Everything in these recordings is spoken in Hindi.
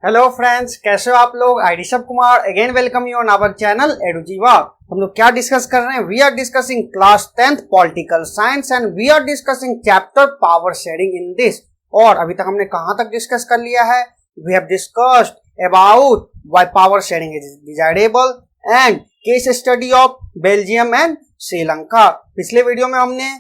हेलो फ्रेंड्स, कैसे हो आप लोग। I Rishabh Kumar again welcome you on our channel Edujeeva. हम लोग क्या डिस्कस कर रहे हैं? We are discussing class 10th political science and we are discussing chapter power sharing in this. और अभी तक हमने कहां तक डिस्कस कर लिया है? We have discussed about why power sharing is desirable and case study of Belgium and Sri Lanka. पिछले वीडियो में हमने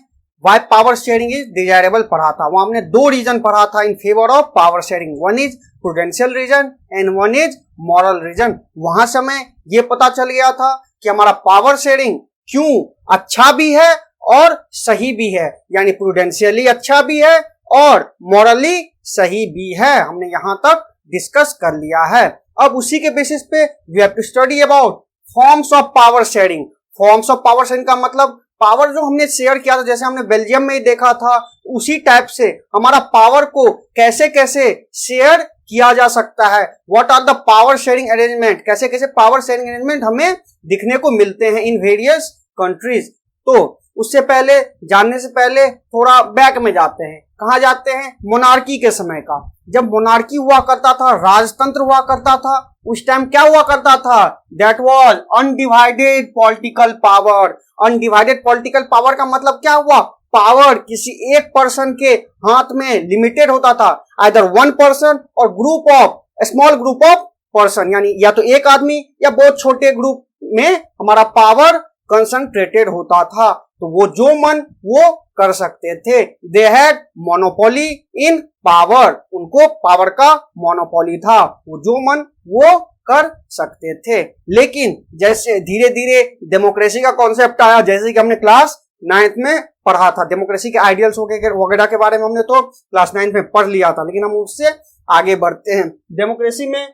why power sharing is desirable पढ़ा था। वहां हमने दो रीजन पढ़ा था in favour of power sharing. One is prudential reason and one is moral reason. वहां से हमें ये पता चल गया था कि हमारा पावर शेयरिंग क्यों अच्छा भी है और सही भी है, यानी प्रूडेंशियली अच्छा भी है और मॉरली सही भी है। हमने यहां तक डिस्कस कर लिया है। अब उसी के बेसिस पे we have to study about forms of power sharing. Forms of power sharing का मतलब पावर जो हमने शेयर किया था, जैसे हमने बेल्जियम में ही देखा था, उसी टाइप से हमारा पावर को कैसे कैसे शेयर किया जा सकता है। What are the power sharing arrangement, कैसे कैसे पावर शेयरिंग अरेंजमेंट हमें दिखने को मिलते हैं इन वेरियस कंट्रीज। तो उससे पहले, जानने से पहले थोड़ा बैक में जाते हैं। कहा जाते हैं? मोनार्की के समय का। जब मोनार्की हुआ करता था, राजतंत्र हुआ करता था, उस टाइम क्या हुआ करता था? That was undivided political power. Undivided political power का मतलब क्या हुआ? पावर किसी एक पर्सन के हाथ में लिमिटेड होता था, आइदर वन पर्सन और group of small group of person, यानी या तो एक आदमी या बहुत छोटे ग्रुप में हमारा पावर कंसंट्रेटेड होता था। तो वो जो मन वो कर सकते थे। They had monopoly in power, उनको पावर का मोनोपोली था, वो जो मन वो कर सकते थे। लेकिन जैसे धीरे धीरे डेमोक्रेसी का कॉन्सेप्ट आया, जैसे कि हमने क्लास 9th में पढ़ा था, डेमोक्रेसी के आइडियल्स वगैरह के बारे में हमने तो क्लास 9th में पढ़ लिया था, लेकिन हम उससे आगे बढ़ते हैं। डेमोक्रेसी में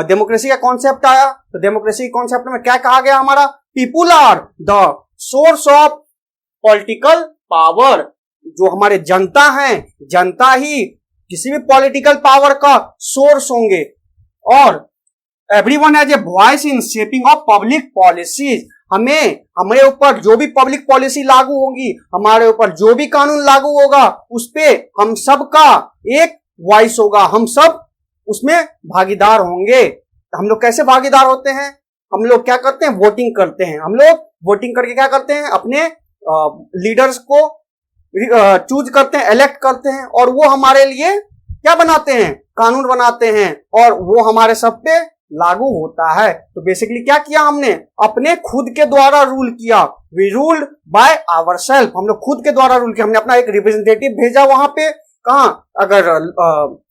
डेमोक्रेसी का कॉन्सेप्ट आया, तो डेमोक्रेसी कॉन्सेप्ट में क्या कहा गया? हमारा people are the source of political power. जो हमारे जनता हैं, जनता ही किसी भी पॉलिटिकल पावर का सोर्स होंगे। और everyone has a voice in shaping of public policies. हमारे ऊपर जो भी पब्लिक पॉलिसी लागू होगी, हमारे ऊपर जो भी कानून लागू होगा, उस पे हम सब का एक वॉइस होगा, हम सब उसमें भागीदार होंगे। हम लोग कैसे भागीदार होते हैं? हम लोग क्या करते हैं? वोटिंग करते हैं। हम लोग वोटिंग करके क्या करते हैं? अपने लीडर्स को चूज करते हैं, इलेक्ट करते हैं, और वो हमारे लिए क्या बनाते हैं? कानून बनाते हैं, और वो हमारे सब पे लागू होता है। तो बेसिकली क्या किया हमने? अपने खुद के द्वारा रूल किया। We ruled by ourselves. हम लोग खुद के द्वारा रूल किया। हमने अपना एक रिप्रेजेंटेटिव भेजा वहां पे। कहां? अगर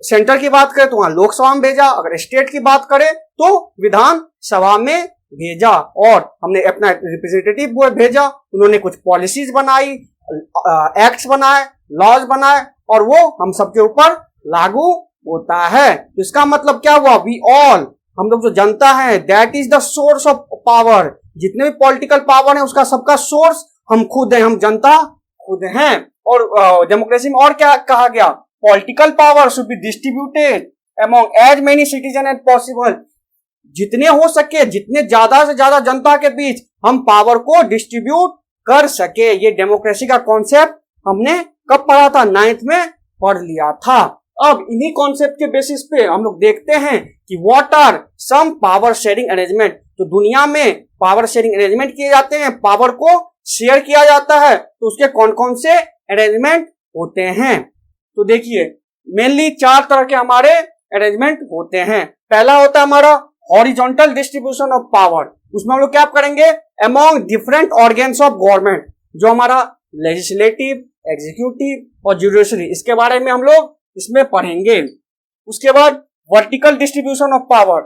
सेंटर की बात करें तो वहां लोकसभा में भेजा, अगर स्टेट की बात करें तो विधान सभा में भेजा, और हमने अपना रिप्रेजेंटेटिव भेजा। उन्होंने कुछ पॉलिसीज बनाई, एक्ट्स बनाए, लॉज बनाए, और वो हम सबके ऊपर लागू होता है। तो इसका मतलब क्या हुआ? वी ऑल, हम लोग जो जनता है, that is the source of power. जितने भी पॉलिटिकल पावर है उसका सबका सोर्स हम खुद हैं, हम जनता खुद हैं। और डेमोक्रेसी में और क्या कहा गया? Political power should be distributed among as many citizen as possible. जितने हो सके, जितने ज्यादा से ज्यादा जनता के बीच हम पावर को डिस्ट्रीब्यूट कर सके। ये डेमोक्रेसी का कॉन्सेप्ट हमने कब पढ़ा था? 9th में पढ़ लिया था। अब इन्हीं कॉन्सेप्ट के बेसिस पे हम लोग देखते हैं कि what are some power sharing arrangement. तो दुनिया में पावर शेयरिंग अरेंजमेंट किए जाते हैं, पावर को शेयर किया जाता है, तो उसके कौन कौन से अरेंजमेंट होते हैं? तो देखिए, मेनली 4 तरह के हमारे अरेंजमेंट होते हैं। पहला होता है हमारा हॉरिजॉन्टल डिस्ट्रीब्यूशन ऑफ पावर। उसमें हम लोग क्या करेंगे? Among different organs of government, जो हमारा लेजिस्लेटिव, एग्जीक्यूटिव और जुडिशरी, इसके बारे में हम लोग इसमें पढ़ेंगे। उसके बाद वर्टिकल डिस्ट्रीब्यूशन ऑफ पावर,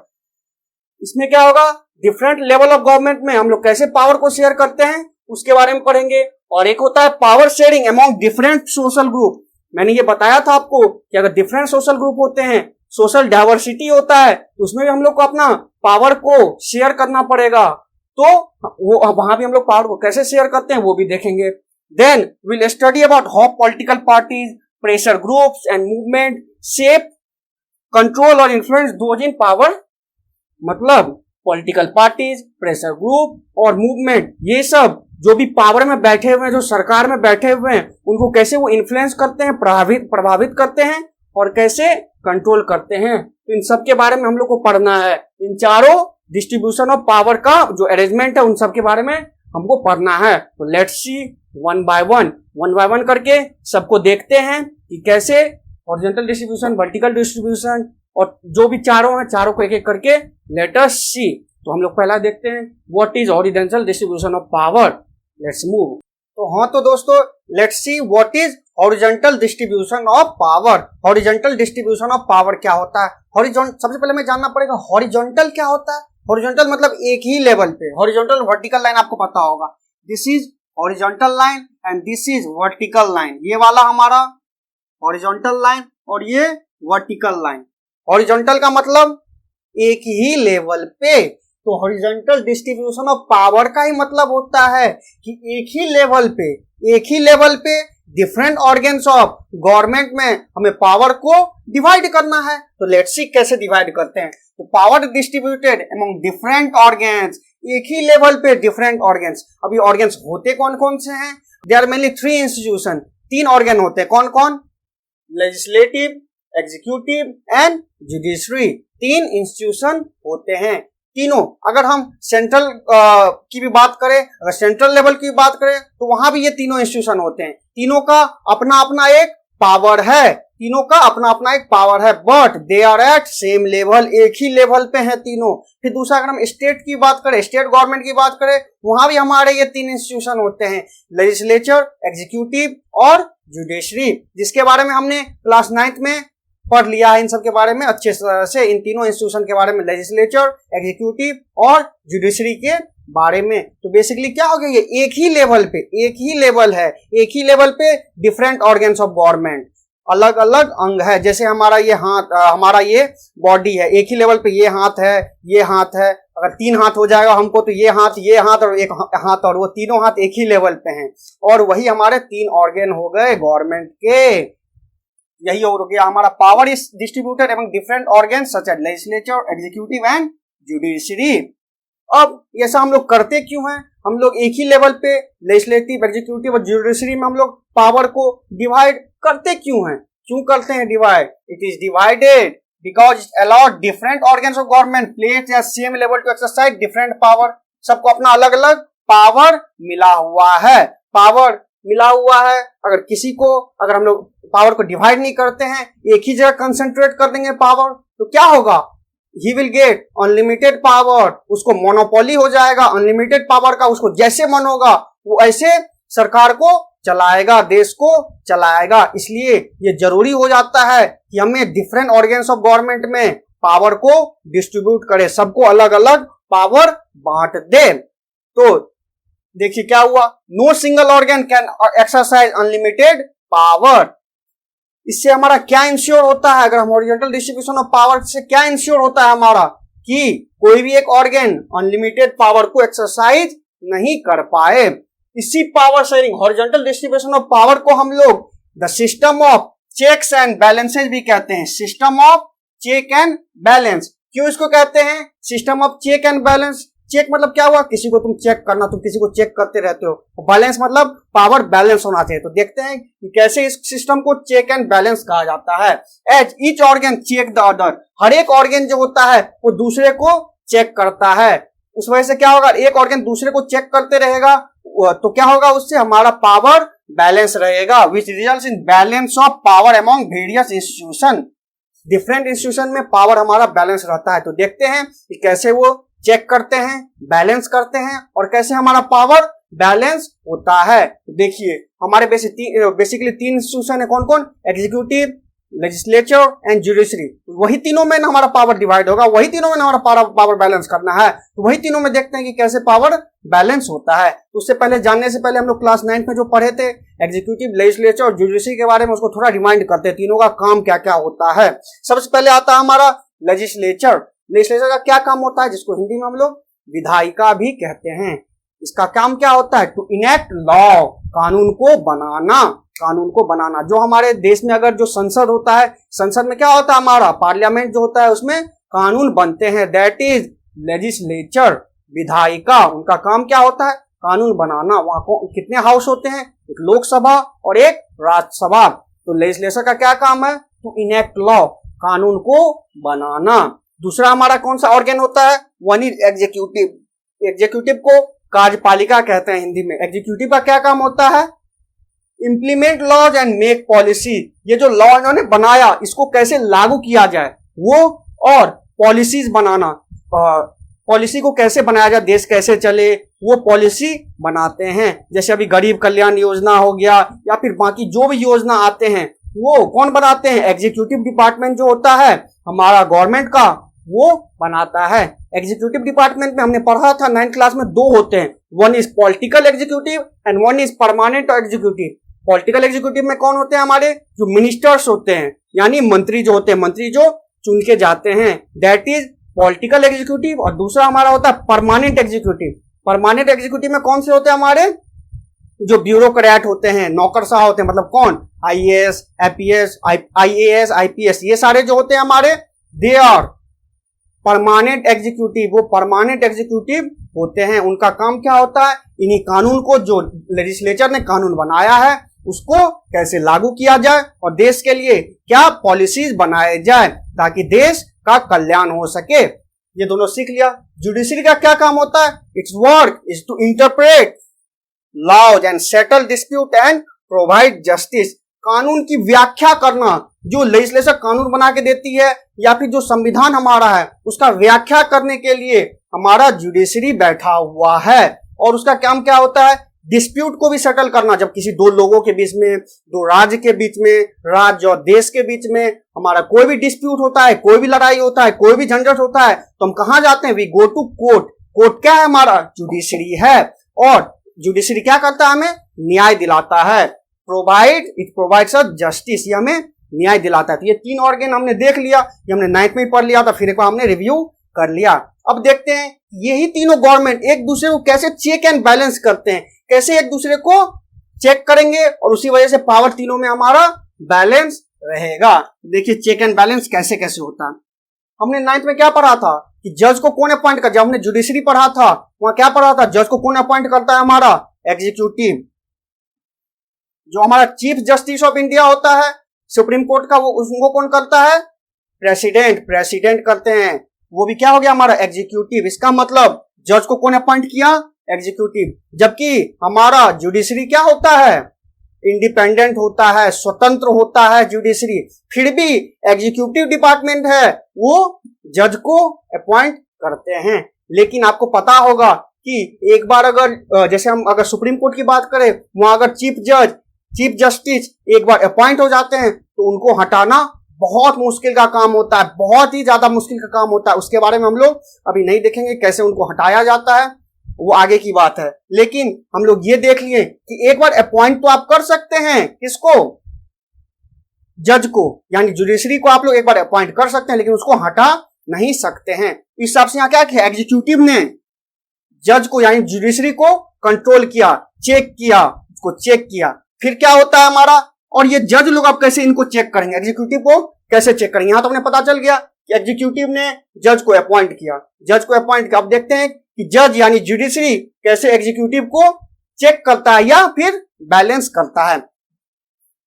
इसमें क्या होगा? डिफरेंट लेवल ऑफ गवर्नमेंट में हम लोग कैसे पावर को शेयर करते हैं उसके बारे में पढ़ेंगे। और एक होता है power sharing among different social group. मैंने ये बताया था आपको कि अगर डिफरेंट सोशल ग्रुप होते हैं, सोशल डाइवर्सिटी होता है, तो उसमें भी हम लोग को अपना पावर को शेयर करना पड़ेगा। तो वो वहां भी हम लोग पावर को कैसे शेयर करते हैं वो भी देखेंगे। Then will study about how political parties, pressure groups and movement shape, control और इन्फ्लुएंस दोज इन पावर। मतलब पॉलिटिकल पार्टीज, प्रेशर ग्रुप और मूवमेंट, ये सब जो भी पावर में बैठे हुए हैं, जो सरकार में बैठे हुए हैं, उनको कैसे वो इन्फ्लुएंस करते हैं, प्रभावित करते हैं, और कैसे कंट्रोल करते हैं। तो इन सब के बारे में हम लोग को पढ़ना है। इन चारों डिस्ट्रीब्यूशन ऑफ पावर का जो अरेंजमेंट है उन सब के बारे में हमको पढ़ना है। तो let's see one by one करके सबको देखते हैं कि कैसे हॉरिजॉन्टल डिस्ट्रीब्यूशन, वर्टिकल डिस्ट्रीब्यूशन और जो भी चारों हैं चारों को एक एक करके लेट अस सी। तो हम लोग पहला देखते हैं what is horizontal distribution of power. Let's move. तो हाँ तो दोस्तों let's see what is horizontal distribution of power. Horizontal distribution of power क्या होता है? हॉरिजॉन्टल सबसे पहले हमें जानना पड़ेगा हॉरिजॉन्टल क्या होता है। हॉरिजॉन्टल मतलब एक ही लेवल पे। हॉरिजॉन्टल वर्टिकल लाइन आपको पता होगा, this is horizontal line and this is vertical line. ये वाला हमारा हॉरिजॉन्टल लाइन और ये वर्टिकल लाइन। हॉरिजॉन्टल का मतलब एक ही लेवल पे। तो हॉरिजॉन्टल डिस्ट्रीब्यूशन ऑफ पावर का ही मतलब होता है कि एक ही लेवल पे डिफरेंट ऑर्गन्स ऑफ गवर्नमेंट में हमें पावर को डिवाइड करना है। तो लेट्स सी कैसे डिवाइड करते हैं। तो power distributed among different organs, एक ही लेवल पे डिफरेंट ऑर्गन्स। अभी ऑर्गन्स होते कौन कौन से हैं? They are mainly three institution. तीन ऑर्गन होते हैं। कौन कौन? Legislative, executive and judiciary. तीन इंस्टीट्यूशन होते हैं। तीनों, अगर हम सेंट्रल की भी बात करें, अगर सेंट्रल लेवल की भी बात करें तो वहां भी ये तीनों इंस्टीट्यूशन होते हैं। तीनों का अपना अपना एक पावर है, तीनों का अपना अपना एक पावर है, but they are at same level. एक ही लेवल पे हैं तीनों। फिर दूसरा अगर हम स्टेट की बात करें, स्टेट गवर्नमेंट की बात करें, वहां भी हमारे ये तीन इंस्टीट्यूशन होते हैं, लेजिस्लेचर, एग्जीक्यूटिव और जुडिशरी, जिसके बारे में हमने क्लास 9th में पढ़ लिया है इन सब के बारे में अच्छे से। इन तीनों इंस्टीट्यूशन के बारे में, लेजिस्लेचर, एग्जीक्यूटिव और जुडिशरी के बारे में। तो बेसिकली क्या हो गया, ये एक ही लेवल पे, एक ही लेवल है, एक ही लेवल पे डिफरेंट ऑर्गन्स ऑफ गवर्नमेंट, अलग अलग अंग है। जैसे हमारा ये हाथ, हमारा ये बॉडी है, एक ही लेवल पे ये हाथ है, ये हाथ है। अगर तीन हाथ हो जाएगा हमको तो ये हाथ और एक हाथ, और वो तीनों हाथ एक ही लेवल पे हैं। और वही हमारे तीन ऑर्गन हो गए गवर्नमेंट के। यही हो गया हमारा power is distributed among different organs such as legislature, executive and judiciary. अब ऐसा हम लोग करते क्यों हैं? हम लोग एक ही लेवल पे लेजिस्लेटिव, एग्जीक्यूटिव और जुडिशरी में हम लोग पावर को डिवाइड करते क्यों हैं? क्यों करते हैं divide? It is divided because it allowed different organs of government place at same level to exercise different power. सबको अपना अलग अलग पावर मिला हुआ है, पावर मिला हुआ है। अगर हम लोग पावर को डिवाइड नहीं करते हैं, एक ही जगह कंसंट्रेट कर देंगे पावर, तो क्या होगा? He will get unlimited power. उसको मोनोपोली हो जाएगा अनलिमिटेड पावर का। उसको जैसे मन होगा वो ऐसे सरकार को चलाएगा, देश को चलाएगा। इसलिए ये जरूरी हो जाता है कि हमें डिफरेंट ऑर्गन्स ऑफ गवर्नमेंट में पावर को डिस्ट्रीब्यूट करे, सबको अलग अलग पावर बांट दे। तो देखिए क्या हुआ, no single organ can exercise unlimited power. इससे हमारा क्या इंश्योर होता है? अगर हम हॉरिजॉन्टल डिस्ट्रीब्यूशन ऑफ पावर से क्या इंश्योर होता है हमारा, कि कोई भी एक ऑर्गन अनलिमिटेड पावर को एक्सरसाइज नहीं कर पाए। इसी power sharing, horizontal distribution of power को हम लोग the system of checks and balances भी कहते हैं। System of check and balance. क्यों इसको कहते हैं system of check and balance? Check मतलब क्या हुआ, किसी को तुम चेक करना, तुम किसी को चेक करते रहते हो। बैलेंस मतलब पावर बैलेंस होना चाहिए। तो देखते हैं कि कैसे इस सिस्टम को चेक एंड बैलेंस कहा जाता है। As each organ check the other, हर एक ऑर्गन जो होता है वो दूसरे को चेक करता है। उस वजह से क्या होगा, एक ऑर्गन दूसरे को चेक करते रहेगा तो क्या होगा, उससे हमारा पावर बैलेंस रहेगा, which results in balance of power among various institution. Different institution में पावर हमारा बैलेंस रहता है। तो देखते हैं कि कैसे वो चेक करते हैं, बैलेंस करते हैं और कैसे हमारा पावर बैलेंस होता है। तो देखिए हमारे बेसिकली तीन इंस्टीट्यूशन है। कौन कौन? Executive, legislature and judiciary. वही तीनों में ना हमारा पावर डिवाइड होगा, वही तीनों में ना हमारा पावर बैलेंस करना है। तो वही तीनों में देखते हैं कि कैसे पावर बैलेंस होता है। तो उससे पहले, जानने से पहले हम लोग क्लास 9th में जो पढ़े थे एग्जीक्यूटिव, लेजिस्लेचर और जुडिशरी के बारे में, उसको थोड़ा रिमाइंड करते हैं, तीनों का काम क्या क्या होता है। सबसे पहले आता है हमारा लेजिस्लेचर। लेजिस्लेचर का क्या काम होता है, जिसको हिंदी में हम लोग विधायिका भी कहते हैं। इसका काम क्या होता है? टू इनेक्ट लॉ, कानून को बनाना, कानून को बनाना। जो हमारे देश में अगर जो संसद होता है, संसद में क्या होता है, हमारा पार्लियामेंट जो होता है, उसमें कानून बनते हैं, दैट इज लेजिस्लेचर। विधायिका, उनका काम क्या होता है? कानून बनाना। वहां को कितने हाउस होते हैं? एक लोकसभा और एक राज्यसभा। तो लेजिस्लेचर का क्या काम है? टू इनेक्ट लॉ, कानून को बनाना। दूसरा हमारा कौन सा ऑर्गन होता है? One is executive. एग्जीक्यूटिव को कार्यपालिका कहते हैं हिंदी में। एग्जीक्यूटिव का क्या काम होता है? Implement laws and make policy. ये जो लॉ इन्होंने बनाया इसको कैसे लागू किया जाए वो, और पॉलिसीज बनाना, पॉलिसी को कैसे बनाया जाए, देश कैसे चले, वो पॉलिसी बनाते हैं। जैसे अभी गरीब कल्याण योजना हो गया या फिर बाकी जो भी योजना आते हैं वो कौन बनाते हैं? एग्जीक्यूटिव डिपार्टमेंट जो होता है हमारा गवर्नमेंट का वो बनाता है। एग्जीक्यूटिव डिपार्टमेंट में हमने पढ़ा था 9th क्लास में, दो होते हैं, one is political executive and one is permanent executive. Political executive में कौन होते हैं? हमारे जो मिनिस्टर्स होते हैं, यानी मंत्री जो होते हैं, मंत्री जो चुन के जाते हैं, दैट इज पॉलिटिकल एग्जीक्यूटिव। और दूसरा हमारा होता है परमानेंट एग्जीक्यूटिव। परमानेंट एग्जीक्यूटिव में कौन से होते हैं? हमारे जो ब्यूरोक्रेट होते हैं, नौकरशाह होते हैं, मतलब कौन? आईएएस, आईपीएस, आईएएस, आईपीएस, ये सारे जो होते हैं हमारे, दे आर परमानेंट एग्जीक्यूटिव। वो परमानेंट एग्जीक्यूटिव होते हैं। उनका काम क्या होता है? इन्हीं कानून को, जो लेजिस्लेचर ने कानून बनाया है उसको कैसे लागू किया जाए और देश के लिए क्या पॉलिसीज बनाए जाए ताकि देश का कल्याण हो सके। ये दोनों सीख लिया। जुडिशरी का क्या काम होता है? It's work is to interpret laws and settle dispute and provide justice. कानून की व्याख्या करना, जो लेजिस्लेचर कानून बना के देती है या फिर जो संविधान हमारा है उसका व्याख्या करने के लिए हमारा जुडिशरी बैठा हुआ है। और उसका काम क्या होता है? डिस्प्यूट को भी सेटल करना। जब किसी दो लोगों के बीच में, दो राज्य के बीच में, राज्य और देश के बीच में हमारा कोई भी डिस्प्यूट होता है, कोई भी लड़ाई होता है, कोई भी झंझट होता है, तो हम कहां जाते हैं? We go to court. Court क्या है? हमारा जुडिशरी है। और जुडिशरी क्या करता है? हमें न्याय दिलाता है। इट प्रोवाइड्स अस जस्टिस, ये हमें न्याय दिलाता है। तो ये तीन ऑर्गन हमने देख लिया, ये हमने 9th में ही पढ़ लिया था, फिर एक बार हमने रिव्यू कर लिया। अब देखते हैं यही तीनों गवर्नमेंट एक दूसरे को कैसे चेक एंड बैलेंस करते हैं, कैसे एक दूसरे को चेक करेंगे और उसी वजह से पावर तीनों में हमारा बैलेंस रहेगा। देखिए चेक एंड बैलेंस कैसे कैसे होता है। हमने 9th में क्या पढ़ा था कि जज को कौन अपॉइंट कर, जब हमने जुडिशरी पढ़ा था वहां क्या पढ़ा था? जज को कौन अपॉइंट करता है? हमारा एग्जीक्यूटिव। जो हमारा चीफ जस्टिस ऑफ इंडिया होता है सुप्रीम कोर्ट का, वो उसको कौन करता है? प्रेसिडेंट करते हैं। वो भी क्या हो गया? हमारा एग्जीक्यूटिव। इसका मतलब जज को कौन अपॉइंट किया? एग्जीक्यूटिव। जबकि हमारा जुडिशरी क्या होता है? इंडिपेंडेंट होता है, स्वतंत्र होता है जुडिशरी। फिर भी एग्जीक्यूटिव डिपार्टमेंट है, वो जज को अपॉइंट करते हैं। लेकिन आपको पता होगा कि एक बार अगर जैसे हम अगर सुप्रीम कोर्ट की बात करें, वहां अगर चीफ जस्टिस एक बार अपॉइंट हो जाते हैं तो उनको हटाना बहुत मुश्किल का काम होता है, बहुत ही ज्यादा मुश्किल का काम होता है। उसके बारे में हम लोग अभी नहीं देखेंगे कैसे उनको हटाया जाता है, वो आगे की बात है। लेकिन हम लोग ये देख लिए कि एक बार अपॉइंट तो आप कर सकते हैं, किसको? जज को, यानी जुडिशरी को आप लोग एक बार अपॉइंट कर सकते हैं लेकिन उसको हटा नहीं सकते हैं। इस हिसाब से यहां क्या किया? एग्जीक्यूटिव ने जज को यानी जुडिशरी को कंट्रोल किया, उसको चेक किया। फिर क्या होता है हमारा? और ये जज लोग आप कैसे इनको चेक करेंगे? एग्जीक्यूटिव को कैसे चेक करेंगे? यहां तो हमें पता चल गया कि एग्जीक्यूटिव ने जज को अपॉइंट किया। अब देखते हैं कि जज यानी जुडिशरी कैसे एग्जीक्यूटिव को चेक करता है या फिर बैलेंस करता है।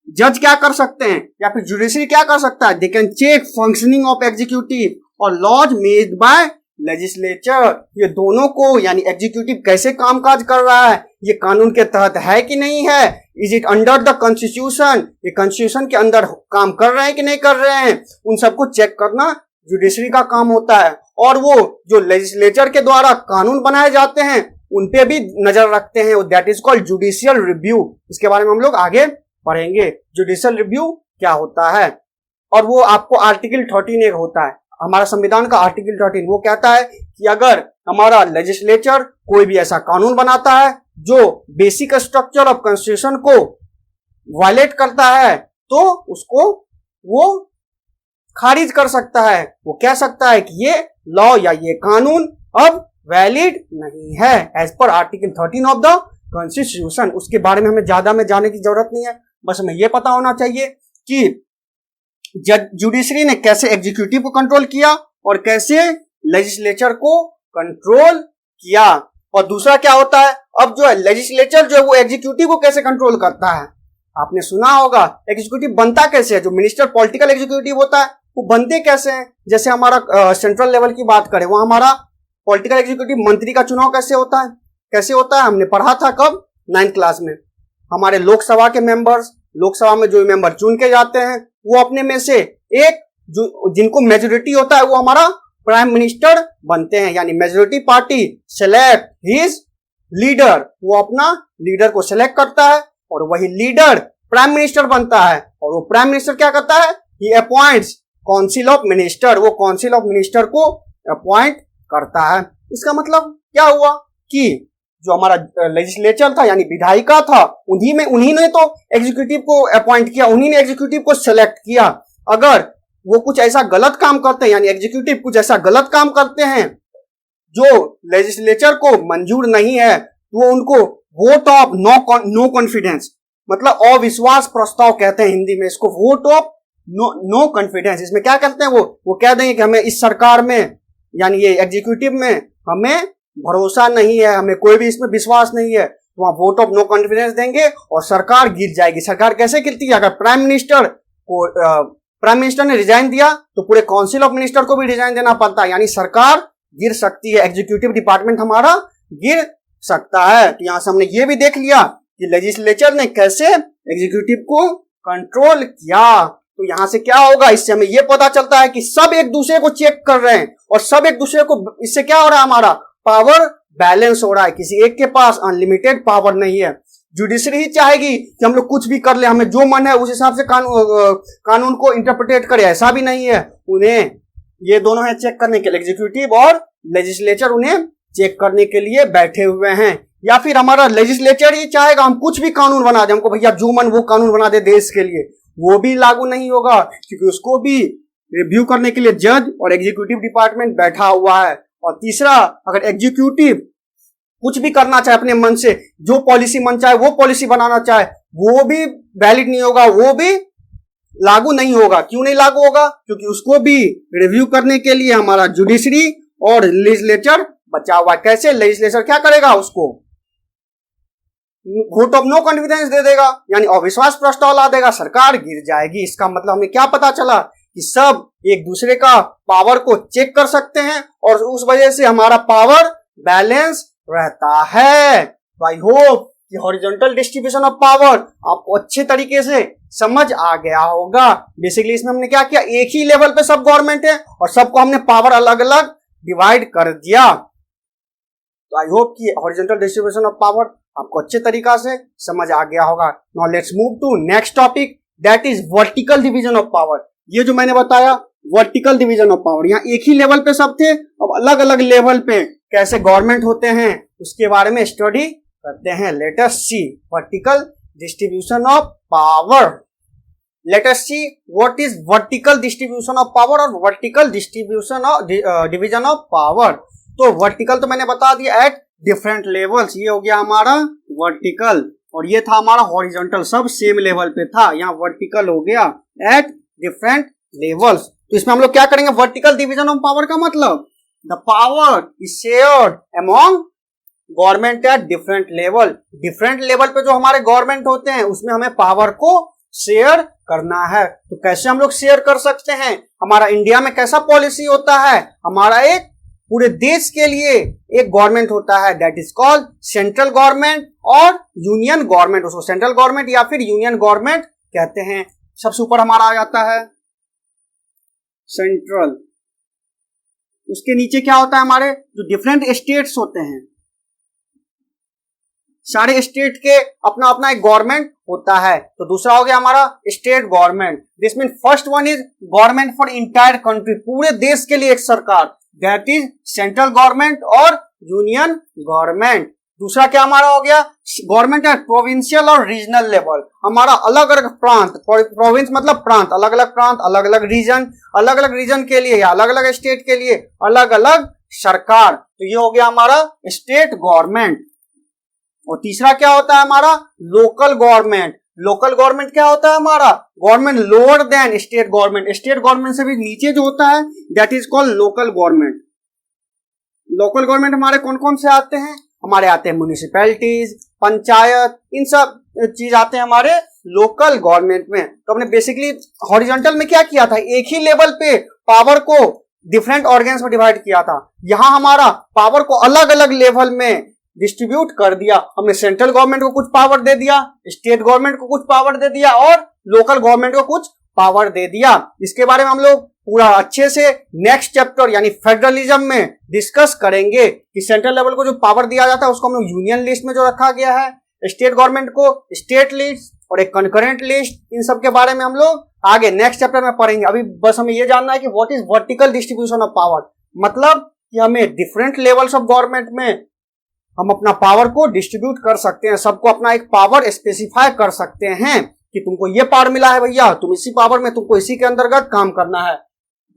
जज क्या कर सकते हैं या फिर जुडिशरी क्या कर सकता है? They can check functioning of executive और लॉज मेड बाय लेजिस्लेचर। ये दोनों को यानी एग्जीक्यूटिव कैसे कामकाज कर रहा है, ये कानून के तहत है कि नहीं है, is it under the constitution, ये कॉन्स्टिट्यूशन के अंदर काम कर रहे हैं कि नहीं कर रहे हैं, उन सबको चेक करना जुडिशरी का काम होता है। और वो जो लेजिस्लेचर के द्वारा कानून बनाए जाते हैं उन पे भी नजर रखते हैं, that is called judicial review. इसके बारे में हम लोग आगे पढ़ेंगे जुडिशियल रिव्यू क्या होता है। और वो आपको आर्टिकल 13 एक होता है हमारा संविधान का, आर्टिकल 13 वो कहता है कि अगर हमारा लेजिस्लेचर कोई भी ऐसा कानून बनाता है जो बेसिक स्ट्रक्चर ऑफ कॉन्स्टिट्यूशन को वायलेट करता है तो उसको वो खारिज कर सकता है। वो कह सकता है कि ये लॉ या ये कानून अब वैलिड नहीं है as per article 13 of the constitution. उसके बारे में हमें ज्यादा में जाने की जरूरत नहीं है, बस हमें यह पता होना चाहिए कि जुडिशरी ने कैसे एग्जीक्यूटिव को कंट्रोल किया और कैसे लेजिस्लेचर को कंट्रोल किया। और दूसरा क्या होता है, अब जो है लेजिस्लेचर जो है वो एग्जीक्यूटिव को कैसे कंट्रोल करता है। आपने सुना होगा एग्जीक्यूटिव बनता कैसे है, जो मिनिस्टर पॉलिटिकल एग्जीक्यूटिव होता है वो बनते कैसे हैं? जैसे हमारा सेंट्रल लेवल की बात करें, वहां हमारा पॉलिटिकल एग्जीक्यूटिव मंत्री का चुनाव कैसे होता है? कैसे होता है हमने पढ़ा था कब? 9th क्लास में। हमारे लोकसभा के मेंबर्स, लोकसभा में जो मेंबर चुन के जाते हैं, वो अपने में से एक जो जिनको मेजोरिटी होता है वो हमारा प्राइम मिनिस्टर बनते हैं। यानी majority party select his leader, वो अपना लीडर को सेलेक्ट करता है और वही लीडर प्राइम मिनिस्टर बनता है। और वो प्राइम मिनिस्टर क्या करता है? ही अपॉइंट्स काउंसिल ऑफ मिनिस्टर, वो काउंसिल ऑफ मिनिस्टर को अपॉइंट करता है। इसका मतलब क्या हुआ कि जो हमारा लेजिस्लेचर था यानी विधायिका था, उन्हीं ने तो एग्जीक्यूटिव को अपॉइंट किया, उन्हीं ने एग्जीक्यूटिव को सेलेक्ट किया। अगर वो कुछ ऐसा गलत काम करते हैं, यानी एग्जीक्यूटिव कुछ ऐसा गलत काम करते हैं जो लेजिस्लेचर को मंजूर नहीं है, तो उनको वोट ऑफ नो कॉन्फिडेंस, मतलब अविश्वास प्रस्ताव कहते हैं हिंदी में इसको, वोट ऑफ नो कॉन्फिडेंस। इसमें क्या कहते हैं? वो कह देंगे कि हमें इस सरकार में यानी ये एग्जीक्यूटिव में हमें भरोसा नहीं है, हमें कोई भी इसमें विश्वास नहीं है, तो वहां वोट ऑफ नो कॉन्फिडेंस देंगे और सरकार गिर जाएगी। सरकार कैसे गिरती है? अगर प्राइम मिनिस्टर ने रिजाइन दिया तो पूरे काउंसिल ऑफ मिनिस्टर को भी रिजाइन देना पड़ता है, यानी सरकार गिर सकती है, एग्जीक्यूटिव डिपार्टमेंट हमारा गिर सकता है। तो यहां से हमने ये भी देख लिया कि लेजिस्लेचर ने कैसे एग्जीक्यूटिव को कंट्रोल किया। तो यहां से क्या होगा? इससे हमें यह पता चलता है कि सब एक दूसरे को चेक कर रहे हैं और सब एक दूसरे को, इससे क्या हो रहा है? हमारा पावर बैलेंस हो रहा है। किसी एक के पास अनलिमिटेड पावर नहीं है। जुडिशरी ही चाहेगी कि हम लोग कुछ भी कर ले, हमें जो मन है उस हिसाब से कानून को इंटरप्रिटेट करे, ऐसा भी नहीं है। उन्हें ये दोनों है चेक करने के लिए, एग्जीक्यूटिव और लेजिस्लेचर उन्हें चेक करने के लिए बैठे हुए हैं। या फिर हमारा लेजिस्लेचर ही चाहेगा हम कुछ भी कानून बना दे, हमको भैया जो मन वो कानून बना दे देश के लिए, वो भी लागू नहीं होगा, क्योंकि उसको भी रिव्यू करने के लिए जज और एग्जीक्यूटिव डिपार्टमेंट बैठा हुआ है। और तीसरा, अगर एग्जीक्यूटिव कुछ भी करना चाहे अपने मन से, जो पॉलिसी मन चाहे वो पॉलिसी बनाना चाहे, वो भी वैलिड नहीं होगा, वो भी लागू नहीं होगा। क्यों नहीं लागू होगा? क्योंकि उसको भी रिव्यू करने के लिए हमारा जुडिशरी और लेजिस्लेचर बचा हुआ है। कैसे? लेजिस्लेचर क्या करेगा? उसको वोट ऑफ नो कॉन्फिडेंस दे देगा, यानी अविश्वास प्रस्ताव ला देगा, सरकार गिर जाएगी। इसका मतलब हमें क्या पता चला कि सब एक दूसरे का पावर को चेक कर सकते हैं और उस वजह से हमारा पावर बैलेंस रहता है। तो आई होप कि हॉरिजॉन्टल डिस्ट्रीब्यूशन ऑफ पावर आपको अच्छे तरीके से समझ आ गया होगा। बेसिकली इसमें हमने क्या किया? एक ही लेवल पे सब गवर्नमेंट है और सबको हमने पावर अलग अलग डिवाइड कर दिया। तो आई होप कि हॉरिजॉन्टल डिस्ट्रीब्यूशन ऑफ पावर आपको अच्छे तरीका से समझ आ गया होगा। Now let's move to next topic, that is vertical division of power. ये जो मैंने बताया वर्टिकल डिवीजन ऑफ पावर, यहाँ एक ही लेवल पे सब थे, अब अलग अलग लेवल पे कैसे गवर्नमेंट होते हैं उसके बारे में स्टडी करते हैं। Let us see vertical distribution of power. Let us see what is vertical distribution of power और vertical distribution of division of power. तो वर्टिकल तो मैंने बता दिया एट डिफरेंट लेवल्स, ये हो गया हमारा वर्टिकल, और ये था हमारा हॉरिजॉन्टल, सब सेम लेवल पे था। यहाँ वर्टिकल हो गया एट डिफरेंट लेवल्स। तो इसमें हम लोग क्या करेंगे? वर्टिकल डिवीजन ऑफ पावर का मतलब the power is shared among government at different level. Different level पे जो हमारे गवर्नमेंट होते हैं उसमें हमें पावर को शेयर करना है। तो कैसे हम लोग शेयर कर सकते हैं? हमारा इंडिया में कैसा पॉलिसी होता है? हमारा एक पूरे देश के लिए एक गवर्नमेंट होता है, that is called central government और यूनियन गवर्नमेंट। उसको सेंट्रल गवर्नमेंट या फिर यूनियन गवर्नमेंट कहते हैं। सबसे ऊपर हमारा आ जाता है सेंट्रल, उसके नीचे क्या होता है? हमारे जो डिफरेंट स्टेट्स होते हैं, सारे स्टेट के अपना अपना एक गवर्नमेंट होता है। तो दूसरा हो गया हमारा state government. This mean first one is government for entire country, पूरे देश के लिए एक सरकार, दैट इज सेंट्रल गवर्नमेंट और यूनियन गवर्नमेंट। दूसरा क्या हमारा हो गया? गवर्नमेंट एट प्रोविंशियल और रीजनल लेवल, हमारा अलग अलग प्रांत, प्रोविंस मतलब प्रांत, अलग अलग प्रांत, अलग अलग रीजन के लिए या अलग अलग स्टेट के लिए अलग अलग सरकार। तो ये हो गया हमारा स्टेट गवर्नमेंट। और तीसरा क्या होता है हमारा? Local government. लोकल गवर्नमेंट क्या होता है? हमारा government lower than state government, state government से भी नीचे जो होता है that is called local government. Local government हमारे कौन कौन से आते हैं? हमारे आते हैं म्युनिसिपैलिटीज, पंचायत, इन सब चीज आते हैं हमारे लोकल गवर्नमेंट में। तो हमने बेसिकली हॉरिजॉन्टल में क्या किया था, एक ही लेवल पे पावर को डिफरेंट ऑर्गन्स में डिवाइड किया था। यहां हमारा पावर को अलग अलग लेवल में डिस्ट्रीब्यूट कर दिया। हमने सेंट्रल गवर्नमेंट को कुछ पावर दे दिया, स्टेट गवर्नमेंट को कुछ पावर दे दिया और लोकल गवर्नमेंट को कुछ पावर दे दिया। इसके बारे में हम लोग पूरा अच्छे से नेक्स्ट चैप्टर यानी फेडरलिज्म में डिस्कस करेंगे कि सेंट्रल लेवल को जो पावर दिया जाता है उसको हम लोग यूनियन लिस्ट में जो रखा गया है, स्टेट गवर्नमेंट को स्टेट लिस्ट और एक कंकरेंट लिस्ट, इन सब के बारे में हम लोग आगे नेक्स्ट चैप्टर में पढ़ेंगे। अभी बस हमें ये जानना है कि what is vertical distribution of power, मतलब कि हमें डिफरेंट लेवल्स ऑफ गवर्नमेंट में हम अपना पावर को डिस्ट्रीब्यूट कर सकते हैं, सबको अपना एक पावर स्पेसिफाई कर सकते हैं कि तुमको ये पावर मिला है भैया, तुम इसी पावर में, तुमको इसी के अंतर्गत काम करना है,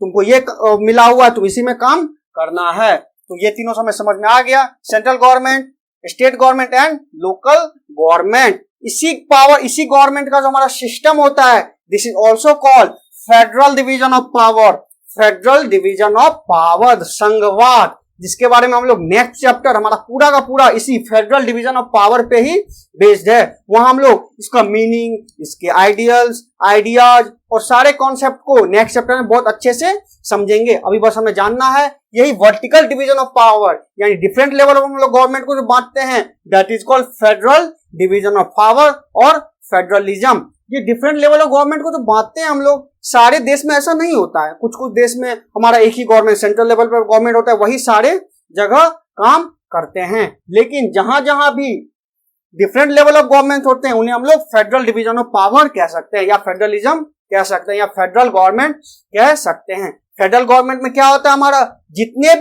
तुमको ये मिला हुआ है, तुम इसी में काम करना है। तो ये तीनों हमें समझ में आ गया, central government, state government and local government. इसी पावर, इसी गवर्नमेंट का जो हमारा सिस्टम होता है, this is also called federal division of power. Federal division of power, संघवाद, जिसके बारे में हम लोग नेक्स्ट चैप्टर हमारा पूरा का पूरा इसी फेडरल डिवीजन ऑफ पावर पे ही बेस्ड है। वहां हम लोग इसका मीनिंग, इसके आइडियल्स, आइडियाज और सारे कॉन्सेप्ट को नेक्स्ट चैप्टर में बहुत अच्छे से समझेंगे। अभी बस हमें जानना है यही वर्टिकल डिवीजन ऑफ पावर, यानी डिफरेंट लेवल ऑफ हम लोग गवर्नमेंट को जो बांटते हैं, that is called federal division of power और फेडरलिज्म। ये डिफरेंट लेवल ऑफ गवर्नमेंट को जो बांटते हैं हम लोग, सारे देश में ऐसा नहीं होता है। कुछ कुछ देश में हमारा एक ही गवर्नमेंट, सेंट्रल लेवल पर गवर्नमेंट होता है, वही सारे जगह काम करते हैं। लेकिन जहां जहां भी डिफरेंट लेवल ऑफ गवर्नमेंट होते हैं उन्हें हम लोग फेडरल डिवीजन ऑफ पावर कह सकते हैं, या फेडरलिज्म कह सकते हैं, या फेडरल गवर्नमेंट कह सकते हैं। फेडरल गवर्नमेंट में क्या होता है, हमारा जितने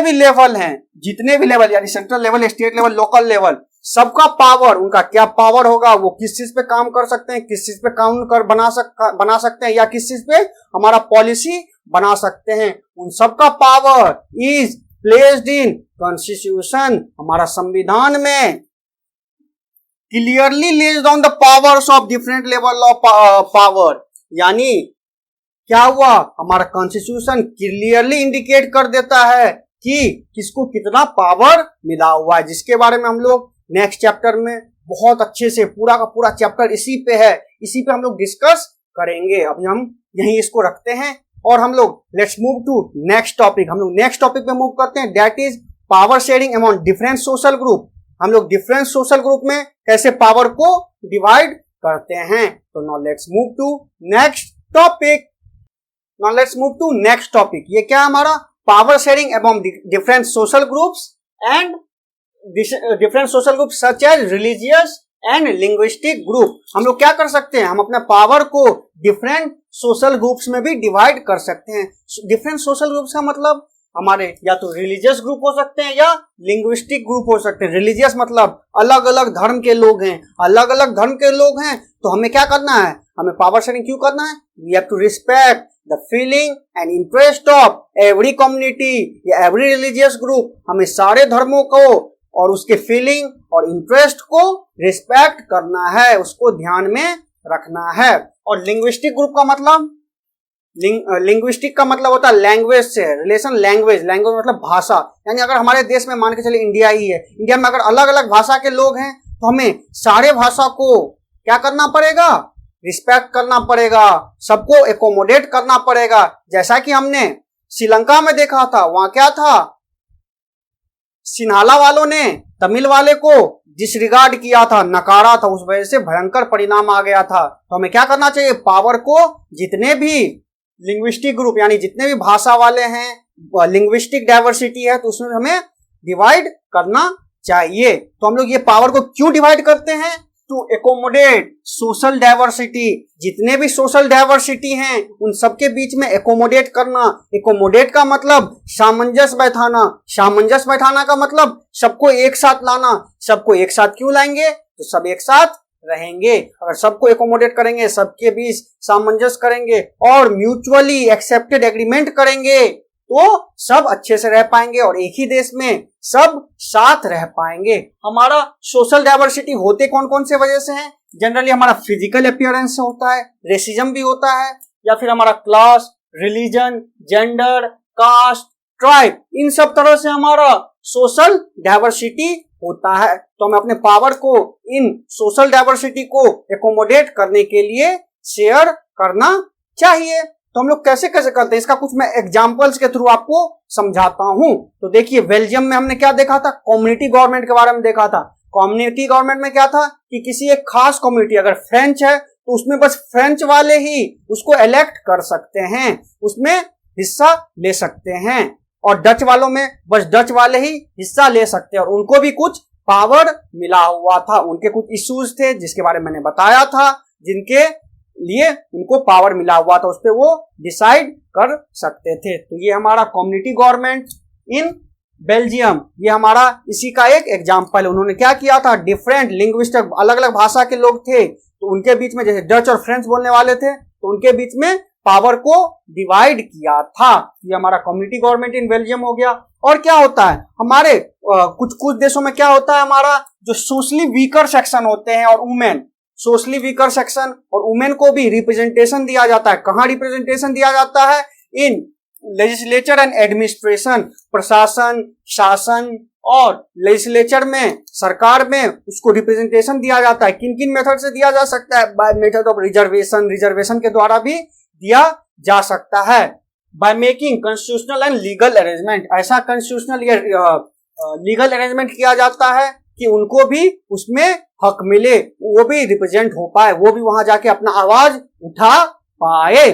भी लेवल हैं, जितने भी लेवल यानी central level, state level, local level, सबका पावर, उनका क्या पावर होगा, वो किस चीज पे काम कर सकते हैं, किस चीज पे काम कर बना सकते हैं, या किस चीज पे हमारा पॉलिसी बना सकते हैं, उन सबका power is placed in constitution, हमारा संविधान में clearly lays down the powers of different level of power. यानी क्या हुआ, हमारा कॉन्स्टिट्यूशन क्लियरली इंडिकेट कर देता है कि किसको कितना पावर मिला हुआ है, जिसके बारे में हम लोग नेक्स्ट चैप्टर में बहुत अच्छे से पूरा का पूरा चैप्टर इसी पे है, इसी पे हम लोग डिस्कस करेंगे। अभी हम यहीं इसको रखते हैं और हम लोग let's move to next topic. हम लोग नेक्स्ट टॉपिक पे मूव करते हैं, that is power sharing among different social group. हम लोग डिफरेंट सोशल ग्रुप में कैसे पावर को डिवाइड करते हैं। तो now let's move to next topic. Now let's move to next topic. ये क्या है हमारा, power sharing among different social groups and different social group such as religious and linguistic group. हम लोग क्या कर सकते हैं, हम अपने पावर को डिफरेंट सोशल ग्रुप्स में भी डिवाइड कर सकते हैं। डिफरेंट सोशल ग्रुप्स का मतलब हमारे या तो रिलीजियस ग्रुप हो सकते हैं या लिंग्विस्टिक ग्रुप हो सकते हैं। रिलीजियस मतलब अलग अलग धर्म के लोग हैं, अलग अलग धर्म के लोग हैं, तो हमें क्या करना है, हमें पावर शेयरिंग क्यों करना है, we have to respect the feeling and interest of every community या एवरी रिलीजियस ग्रुप। हमें सारे धर्मों को और उसके फीलिंग और इंटरेस्ट को रिस्पेक्ट करना है, उसको ध्यान में रखना है। और लिंग्विस्टिक ग्रुप का मतलब, लिंग्विस्टिक का मतलब होता है लैंग्वेज से रिलेशन, लैंग्वेज मतलब भाषा। यानी अगर हमारे देश में मान के चले इंडिया ही है, इंडिया में अगर अलग अलग भाषा के लोग हैं तो हमें सारे भाषा को क्या करना पड़ेगा, रिस्पेक्ट करना पड़ेगा, सबको एकोमोडेट करना पड़ेगा। जैसा कि हमने श्रीलंका में देखा था, वहां क्या था, सिन्हाला वालों ने तमिल वाले को डिसरिगार्ड किया था, नकारा था, उस वजह से भयंकर परिणाम आ गया था। तो हमें क्या करना चाहिए, पावर को जितने भी लिंग्विस्टिक ग्रुप यानी जितने भी भाषा वाले हैं, लिंग्विस्टिक डाइवर्सिटी है, तो उसमें हमें डिवाइड करना चाहिए। तो हम लोग ये पावर को क्यों डिवाइड करते हैं, टू एकोमोडेट सोशल डाइवर्सिटी। जितने भी सोशल डाइवर्सिटी हैं उन सबके बीच में एकोमोडेट करना। एकोमोडेट का मतलब सामंजस्य बैठाना, सामंजस्य बैठाना का मतलब सबको एक साथ लाना। सबको एक साथ क्यों लाएंगे, तो सब एक साथ रहेंगे। अगर सबको एकोमोडेट करेंगे, सबके बीच सामंजस्य करेंगे और म्यूचुअली एक्सेप्टेड एग्रीमेंट करेंगे, तो सब अच्छे से रह पाएंगे और एक ही देश में सब साथ रह पाएंगे। हमारा सोशल डाइवर्सिटी होते कौन कौन से वजह से है, जनरली हमारा फिजिकल अपीयरेंस से होता है, रेसिज्म भी होता है, या फिर हमारा class, religion, gender, caste, tribe, इन सब तरह से हमारा सोशल डाइवर्सिटी होता है। तो हमें अपने पावर को इन सोशल डाइवर्सिटी को एकोमोडेट करने के लिए शेयर करना चाहिए। तो हम लोग कैसे कैसे करते हैं, इसका कुछ मैं एग्जांपल्स के थ्रू आपको समझाता हूं। तो देखिए, बेल्जियम में हमने क्या देखा था, कम्युनिटी गवर्नमेंट के बारे में देखा था। कम्युनिटी गवर्नमेंट में क्या था कि किसी एक खास कम्युनिटी, अगर फ्रेंच है तो उसमें बस फ्रेंच वाले ही उसको इलेक्ट कर सकते हैं, उसमें हिस्सा ले सकते हैं, और डच वालों में बस डच वाले ही हिस्सा ले सकते हैं, और उनको भी कुछ पावर मिला हुआ था, उनके कुछ इश्यूज थे जिसके बारे में मैंने बताया था, जिनके लिए उनको पावर मिला हुआ था, उस पर वो डिसाइड कर सकते थे। तो ये हमारा कम्युनिटी गवर्नमेंट इन बेल्जियम, ये हमारा इसी का एक एग्जाम्पल है। उन्होंने क्या किया था, डिफरेंट लिंग्विस्टिक, अलग अलग भाषा के लोग थे, तो उनके बीच में, जैसे डच और फ्रेंच बोलने वाले थे, तो उनके बीच में पावर को डिवाइड किया था। ये हमारा कम्युनिटी गवर्नमेंट इन बेल्जियम हो गया। और क्या होता है हमारे कुछ कुछ देशों में, क्या होता है, हमारा जो सोशली वीकर सेक्शन होते हैं और वुमेन, सोशली वीकर सेक्शन और वुमेन को भी रिप्रेजेंटेशन दिया जाता है। कहाँ रिप्रेजेंटेशन दिया जाता है, इन लेजिस्लेचर एंड एडमिनिस्ट्रेशन, प्रशासन, शासन और लेजिस्लेचर में, सरकार में उसको रिप्रेजेंटेशन दिया जाता है। किन किन मेथड से दिया जा सकता है, by method of reservation, reservation के द्वारा भी दिया जा सकता है। By making constitutional and legal arrangement, ऐसा कॉन्स्टिट्यूशनल या लीगल अरेंजमेंट किया जाता है कि उनको भी उसमें हक मिले, वो भी रिप्रेजेंट हो पाए, वो भी वहां जाके अपना आवाज उठा पाए।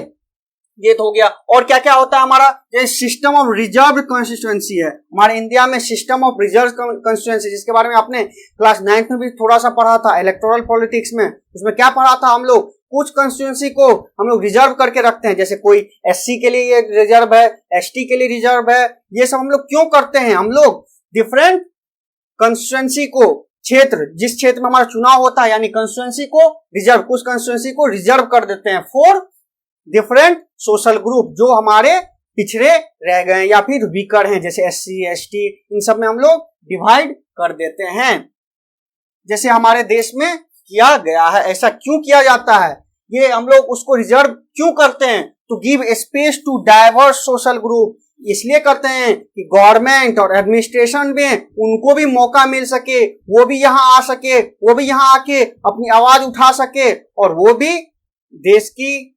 ये तो हो गया। और क्या क्या होता है हमारा, ये सिस्टम ऑफ रिजर्व कॉन्स्टिट्यूएंसी है हमारे इंडिया में, सिस्टम ऑफ रिजर्व कॉन्स्टिट्यूएंसी, जिसके बारे में आपने क्लास 9th में भी थोड़ा सा पढ़ा था, इलेक्टोरल पॉलिटिक्स में। उसमें क्या पढ़ा था हम लोग, कुछ कॉन्स्टिट्यूएंसी को हम लोग रिजर्व करके रखते हैं, जैसे कोई एससी के लिए ये रिजर्व है, एसटी के लिए रिजर्व है। ये सब हम लोग क्यों करते हैं, हम लोग डिफरेंट कॉन्स्टिट्यूएंसी को, क्षेत्र, जिस क्षेत्र में हमारा चुनाव होता है, यानी कॉन्स्टिट्यूएंसी को रिजर्व, कुछ कॉन्स्टिट्यूएंसी को रिजर्व कर देते हैं फॉर डिफरेंट सोशल ग्रुप जो हमारे पिछड़े रह गए या फिर वीकर हैं, जैसे एससी, एसटी, इन सब में हम लोग डिवाइड कर देते हैं, जैसे हमारे देश में किया गया है। ऐसा क्यों किया जाता है, ये हम लोग उसको रिजर्व क्यों करते हैं, to give space to diverse social group, इसलिए करते हैं कि गवर्नमेंट और एडमिनिस्ट्रेशन में उनको भी मौका मिल सके, वो भी यहाँ आ सके, वो भी यहाँ आके अपनी आवाज उठा सके, और वो भी देश की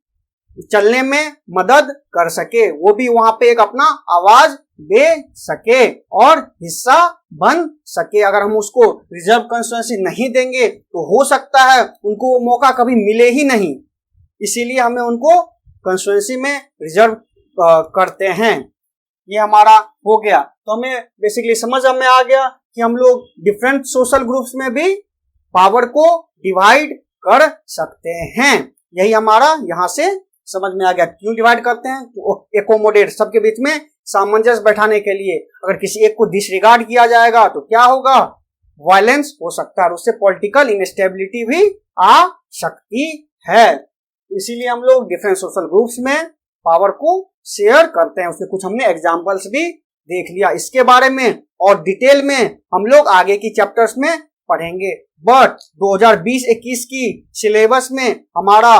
चलने में मदद कर सके, वो भी वहां पे एक अपना आवाज दे सके और हिस्सा बन सके। अगर हम उसको रिजर्व कॉन्स्टिट्यूएंसी नहीं देंगे तो हो सकता है उनको वो मौका कभी मिले ही नहीं, इसीलिए हमें उनको कॉन्स्टिट्यूएंसी में रिजर्व करते हैं। ये हमारा हो गया। तो हमें बेसिकली समझ में आ गया कि हम लोग डिफरेंट सोशल ग्रुप्स में भी पावर को डिवाइड कर सकते हैं। यही हमारा यहाँ से समझ में आ गया। क्यों डिवाइड करते हैं, तो एकोमोडेट, सबके बीच में सामंजस्य बैठाने के लिए। अगर किसी एक को डिसरिगार्ड किया जाएगा तो क्या होगा, वायलेंस हो सकता है, उससे पॉलिटिकल इनस्टेबिलिटी भी आ सकती है। इसीलिए हम लोग डिफरेंट सोशल ग्रुप्स में पावर को शेयर करते हैं। उसके कुछ हमने एग्जांपल्स भी देख लिया, इसके बारे में और डिटेल में हम लोग आगे की चैप्टर्स में पढ़ेंगे। बट 2020-21 की सिलेबस में हमारा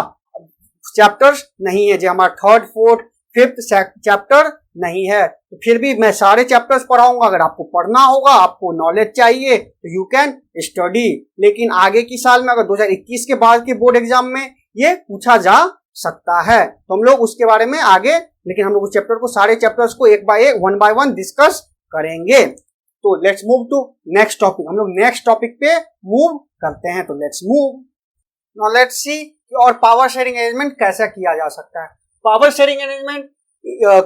चैप्टर्स नहीं है, जो हमारा 3rd, 4th, 5th चैप्टर नहीं है, तो फिर भी मैं सारे चैप्टर्स पढ़ाऊंगा। अगर आपको पढ़ना होगा, आपको नॉलेज चाहिए, तो यू कैन स्टडी। लेकिन आगे की साल में, अगर 2021 के बाद के बोर्ड एग्जाम में ये पूछा जा सकता है, तो हम लोग उसके बारे में आगे, लेकिन हम लोग उस चैप्टर को, सारे चैप्टर्स को एक बाय एक, 1 by 1 डिस्कस करेंगे। तो let's move to next topic. हम लोग नेक्स्ट टॉपिक पे मूव करते हैं, तो let's move. Now let's see और पावर शेयरिंग अरेंजमेंट कैसे किया जा सकता है। Power sharing arrangement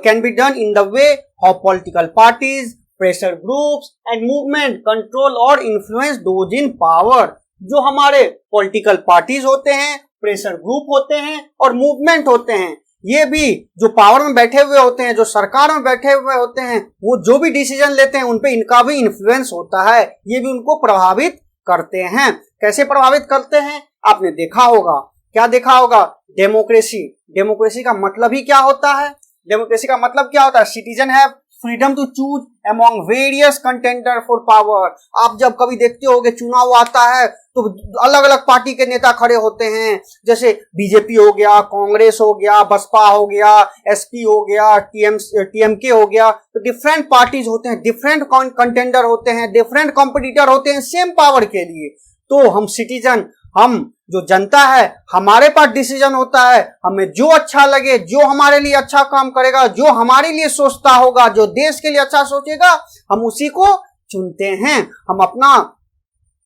can be done in the way of political parties, pressure groups and movement control और इन्फ्लुएंस दोज इन पावर। जो हमारे पॉलिटिकल पार्टीज होते हैं, प्रेशर ग्रुप होते हैं और मूवमेंट होते हैं, ये भी जो पावर में बैठे हुए होते हैं, जो सरकार में बैठे हुए होते हैं, वो जो भी डिसीजन लेते हैं उन पे इनका भी इन्फ्लुएंस होता है, ये भी उनको प्रभावित करते हैं। कैसे प्रभावित करते हैं, आपने देखा होगा। क्या देखा होगा, डेमोक्रेसी। डेमोक्रेसी का मतलब ही क्या होता है, डेमोक्रेसी का मतलब क्या होता है, citizen have freedom to choose among various contender for power. आप जब कभी देखते होगे चुनाव आता है तो अलग अलग पार्टी के नेता खड़े होते हैं, जैसे बीजेपी हो गया, कांग्रेस हो गया, बसपा हो गया, एसपी हो गया, टीएमके हो गया। तो डिफरेंट पार्टीज होते हैं, डिफरेंट कंटेंडर होते हैं, डिफरेंट कॉम्पिटिटर होते हैं सेम पावर के लिए। तो हम सिटीजन, हम जो जनता है, हमारे पास डिसीजन होता है। हमें जो अच्छा लगे, जो हमारे लिए अच्छा काम करेगा, जो हमारे लिए सोचता होगा, जो देश के लिए अच्छा सोचेगा, हम उसी को चुनते हैं। हम अपना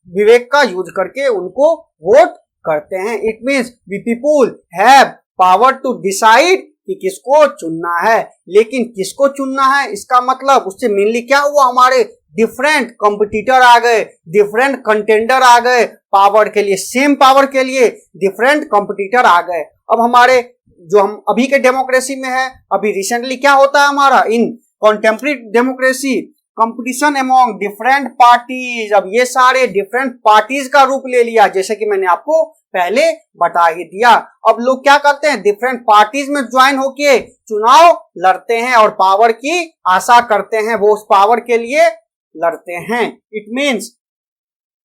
विवेक का यूज करके उनको वोट करते हैं। It means we people have power to decide कि किसको चुनना है। लेकिन किसको चुनना है, इसका मतलब उससे मेनली क्या हुआ, हमारे डिफरेंट कॉम्पिटिटर आ गए, डिफरेंट कंटेंडर आ गए पावर के लिए, सेम पावर के लिए डिफरेंट कॉम्पिटिटर आ गए। अब हमारे जो हम अभी के डेमोक्रेसी में है, अभी रिसेंटली क्या होता है हमारा in contemporary democracy, competition among different parties. अब ये सारे डिफरेंट पार्टीज का रूप ले लिया, जैसे कि मैंने आपको पहले बता ही दिया। अब लोग क्या करते हैं, डिफरेंट पार्टीज में ज्वाइन होके चुनाव लड़ते हैं और पावर की आशा करते हैं, वो उस पावर के लिए लड़ते हैं। इट मीन्स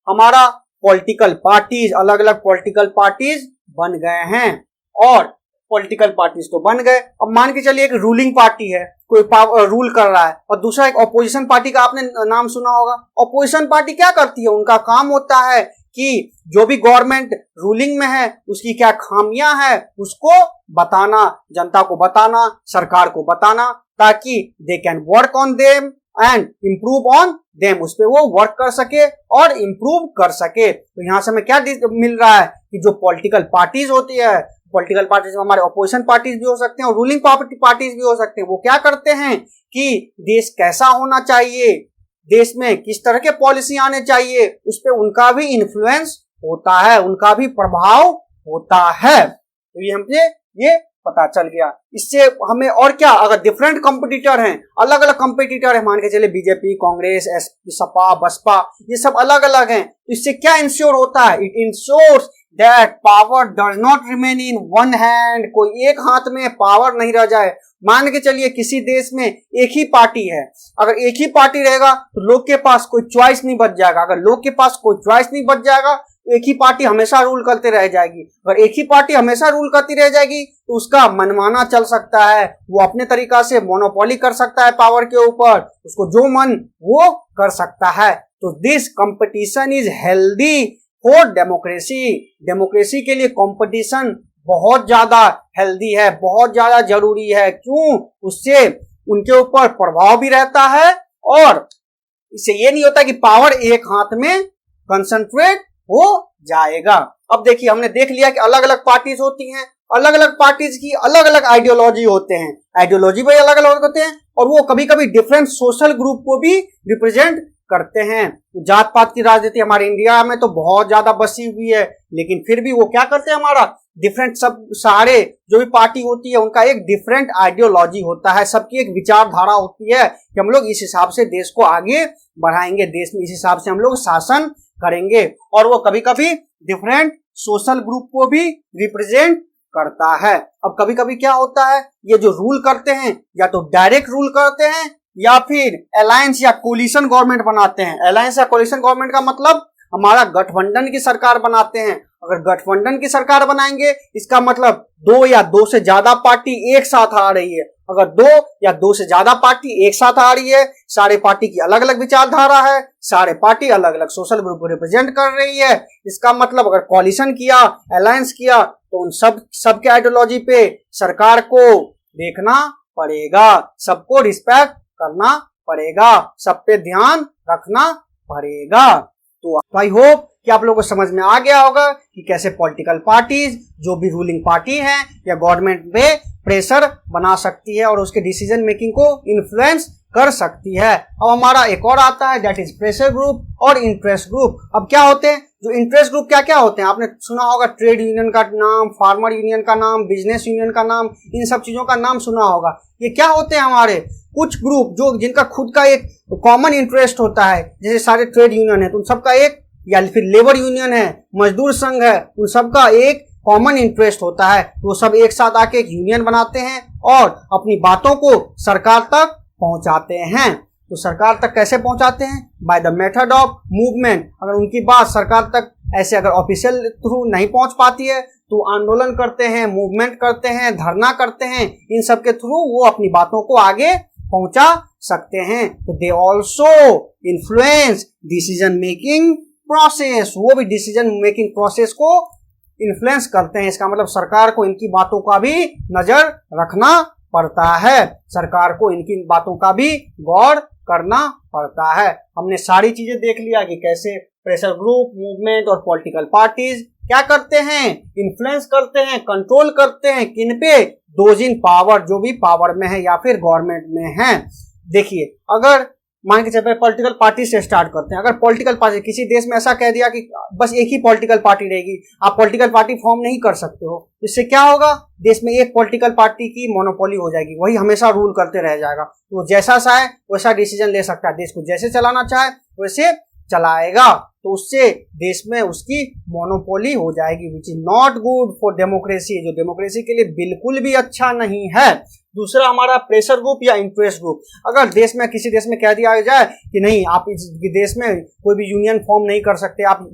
हमारा पॉलिटिकल पार्टीज, अलग अलग पॉलिटिकल पार्टीज बन गए हैं। और पॉलिटिकल पार्टीज तो बन गए, अब मान के चलिए एक रूलिंग पार्टी है, कोई रूल कर रहा है, और दूसरा एक ऑपोजिशन पार्टी का आपने नाम सुना होगा। ऑपोजिशन पार्टी क्या करती है, उनका काम होता है कि जो भी गवर्नमेंट रूलिंग में है उसकी क्या खामियां है उसको बताना, जनता को बताना, सरकार को बताना, ताकि they can work on them and improve on them, उस पर वो वर्क कर सके और इम्प्रूव कर सके। तो यहां से हमें क्या मिल रहा है कि जो पॉलिटिकल पार्टीज होती है, पॉलिटिकल पार्टीज में हमारे ऑपोजिशन पार्टीज भी हो सकते हैं और रूलिंग पार्टीज भी हो सकते हैं। वो क्या करते हैं कि देश कैसा होना चाहिए, देश में किस तरह के पॉलिसी आने चाहिए, उस पर उनका भी इन्फ्लुएंस होता है, उनका भी प्रभाव होता है। तो ये हमसे ये पता चल गया। इससे हमें और क्या, अगर डिफरेंट कंपटीटर हैं, अलग अलग कंपटीटर है, मान के चले बीजेपी, कांग्रेस, सपा, बसपा, ये सब अलग अलग हैं, तो इससे क्या इंश्योर होता है, it ensures that power does not remain in one hand, कोई एक हाथ में पावर नहीं रह जाए। मान के चलिए किसी देश में एक ही पार्टी है, अगर एक ही पार्टी रहेगा तो लोग के पास कोई चॉइस नहीं बच जाएगा। अगर लोग के पास कोई चॉइस नहीं बच जाएगा तो एक ही पार्टी हमेशा रूल करते रह जाएगी। अगर एक ही पार्टी हमेशा रूल करती रह जाएगी तो उसका मनमाना चल सकता है, वो अपने तरीका से मोनोपोली कर सकता है पावर के ऊपर, उसको जो मन वो कर सकता है। तो this competition is healthy for democracy. Democracy के लिए कंपटीशन बहुत ज्यादा हेल्दी है, बहुत ज्यादा जरूरी है। क्यों? उससे उनके ऊपर प्रभाव भी रहता है और इससे ये नहीं होता कि पावर एक हाथ में कंसंट्रेट हो जाएगा। अब देखिए, हमने देख लिया कि अलग अलग पार्टीज होती हैं, अलग अलग पार्टीज की अलग अलग आइडियोलॉजी होते हैं, आइडियोलॉजी भी अलग अलग होते हैं और वो कभी कभी डिफरेंट सोशल ग्रुप को भी रिप्रेजेंट करते हैं। जात पात की राजनीति हमारे इंडिया में तो बहुत ज्यादा बसी हुई है, लेकिन फिर भी वो क्या करते हैं, हमारा डिफरेंट सब सारे जो भी पार्टी होती है उनका एक डिफरेंट आइडियोलॉजी होता है, सबकी एक विचारधारा होती है कि हम लोग इस हिसाब से देश को आगे बढ़ाएंगे, देश में इस हिसाब से हम लोग शासन करेंगे। और वो कभी कभी डिफरेंट सोशल ग्रुप को भी रिप्रेजेंट करता है। अब कभी कभी क्या होता है, ये जो रूल करते हैं या तो डायरेक्ट रूल करते हैं या फिर अलायंस या कोलिशन गवर्नमेंट बनाते हैं। अलायंस या कोलिशन गवर्नमेंट का मतलब हमारा गठबंधन की सरकार बनाते हैं। अगर गठबंधन की सरकार बनाएंगे इसका मतलब दो या दो से ज्यादा पार्टी एक साथ आ रही है। अगर दो या दो से ज्यादा पार्टी एक साथ आ रही है, सारे पार्टी की अलग अलग विचारधारा है, सारे पार्टी अलग अलग सोशल ग्रुप को रिप्रेजेंट कर रही है, इसका मतलब अगर कॉलिशन किया, अलायंस किया तो उन सबके आइडियोलॉजी पे सरकार को देखना पड़ेगा, सबको रिस्पेक्ट करना पड़ेगा, सब पे ध्यान रखना पड़ेगा। तो आई होप कि आप लोगों को समझ में आ गया होगा कि कैसे पॉलिटिकल पार्टीज जो भी रूलिंग पार्टी है या गवर्नमेंट पे प्रेशर बना सकती है और उसके डिसीजन मेकिंग को इन्फ्लुएंस कर सकती है। अब हमारा एक और आता है, दैट इज प्रेशर ग्रुप और इंटरेस्ट ग्रुप। अब क्या होते हैं जो इंटरेस्ट ग्रुप, क्या क्या होते हैं आपने सुना होगा, ट्रेड यूनियन का नाम, फार्मर यूनियन का नाम, बिजनेस यूनियन का नाम, इन सब चीजों का नाम सुना होगा। ये क्या होते हैं, हमारे कुछ ग्रुप जो जिनका खुद का एक कॉमन इंटरेस्ट होता है, जैसे सारे ट्रेड यूनियन है तो उन सबका एक, या फिर लेबर यूनियन है, मजदूर संघ है, उन सबका एक कॉमन इंटरेस्ट होता है। वो सब एक साथ आके एक यूनियन बनाते हैं और अपनी बातों को सरकार तक पहुंचाते हैं। तो सरकार तक कैसे पहुंचाते हैं? By the method of movement. अगर उनकी बात सरकार तक ऐसे अगर ऑफिशियल थ्रू नहीं पहुंच पाती है तो आंदोलन करते हैं, मूवमेंट करते हैं, धरना करते हैं, इन सब के थ्रू वो अपनी बातों को आगे पहुंचा सकते हैं। तो they also influence decision making process, वो भी डिसीजन मेकिंग प्रोसेस को इन्फ्लुएंस करते हैं। इसका मतलब सरकार को इनकी बातों का भी नजर रखना पड़ता है, सरकार को इनकी बातों का भी गौर करना पड़ता है। हमने सारी चीजें देख लिया कि कैसे प्रेशर ग्रुप, मूवमेंट और पॉलिटिकल पार्टीज क्या करते हैं, इन्फ्लुएंस करते हैं, कंट्रोल करते हैं किन पे? दोज इन पावर, जो भी पावर में है या फिर गवर्नमेंट में है। देखिए, अगर मान के चलिए पॉलिटिकल पार्टी से स्टार्ट करते हैं। अगर पॉलिटिकल पार्टी किसी देश में ऐसा कह दिया कि बस एक ही पॉलिटिकल पार्टी रहेगी, आप पॉलिटिकल पार्टी फॉर्म नहीं कर सकते हो, इससे क्या होगा? देश में एक पॉलिटिकल पार्टी की मोनोपोली हो जाएगी, वही हमेशा रूल करते रह जाएगा। तो जैसा चाहे वैसा डिसीजन ले सकता है, देश को जैसे चलाना चाहे वैसे चलाएगा, तो उससे देश में उसकी मोनोपोली हो जाएगी, which is not good for democracy, जो डेमोक्रेसी के लिए बिल्कुल भी अच्छा नहीं है। दूसरा हमारा प्रेशर ग्रुप या इंटरेस्ट ग्रुप। अगर देश में किसी देश में कह दिया जाए कि नहीं, आप इस देश में कोई भी यूनियन फॉर्म नहीं कर सकते, आप